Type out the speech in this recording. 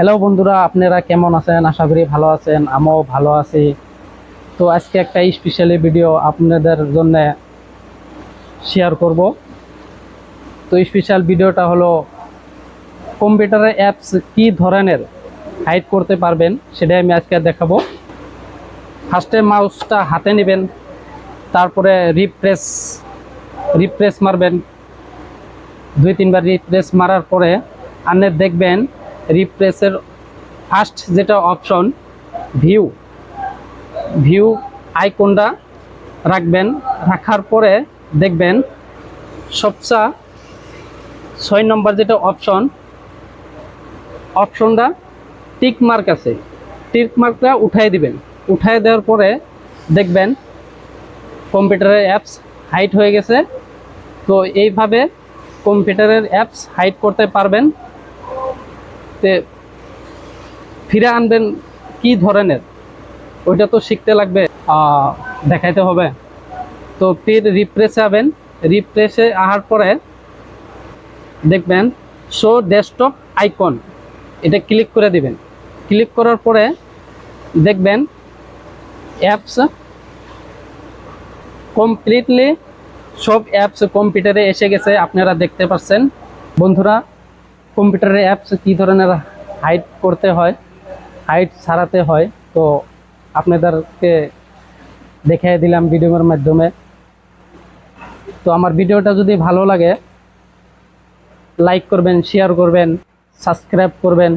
Hello বন্ধুরা, আপনারা কেমন আছেন? আশা করি ভালো আছেন, আমিও ভালো আছি। তো আজকে একটা স্পেশালি ভিডিও আপনাদের জন্য শেয়ার করব। তো স্পেশাল ভিডিওটা হলো কম্পিউটারের অ্যাপস কি ধরনের হাইড করতে পারবেন সেটাই আমি আজকে দেখাবো। ফার্স্টে মাউসটা হাতে নেবেন, তারপরে রিপ্রেস মারবেন। 2-3 বার রিপ্রেস মারার পরে আপনি দেখবেন রিপ্রেসের ফার্স্ট যেটা অপশন ভিউ ভিউ আইকনটা রাখবেন। রাখার পরে দেখবেন সবচেয়ে 6 নম্বর যেটা অপশনটা টিক মার্ক আছে, টিক মার্কটা উঠাই দিবেন। উঠাই দেওয়ার পরে দেখবেন কম্পিউটারের অ্যাপস হাইড হয়ে গেছে। তো এইভাবে কম্পিউটারের অ্যাপস হাইড করতে পারবেন। তে ফিরে আনবেন কি ধরনের, ওইটা তো শিখতে লাগবে, দেখাইতে হবে। তো ফির রিপ্রেসে যাবেন। রিপ্রেসে আসার পরে দেখবেন শো ডেস্কটপ আইকন, এটা ক্লিক করে দিবেন। ক্লিক করার পরে দেখবেন অ্যাপস কমপ্লিটলি সব অ্যাপস কম্পিউটারে এসে গেছে, আপনারা দেখতে পাচ্ছেন। বন্ধুরা, কম্পিউটারের অ্যাপস কী ধরনের হাইড করতে হয়, হাইড ছাড়াতে হয়, তো আপনাদেরকে দেখিয়ে দিলাম ভিডিওর মাধ্যমে। তো আমার ভিডিওটা যদি ভালো লাগে লাইক করবেন, শেয়ার করবেন, সাবস্ক্রাইব করবেন।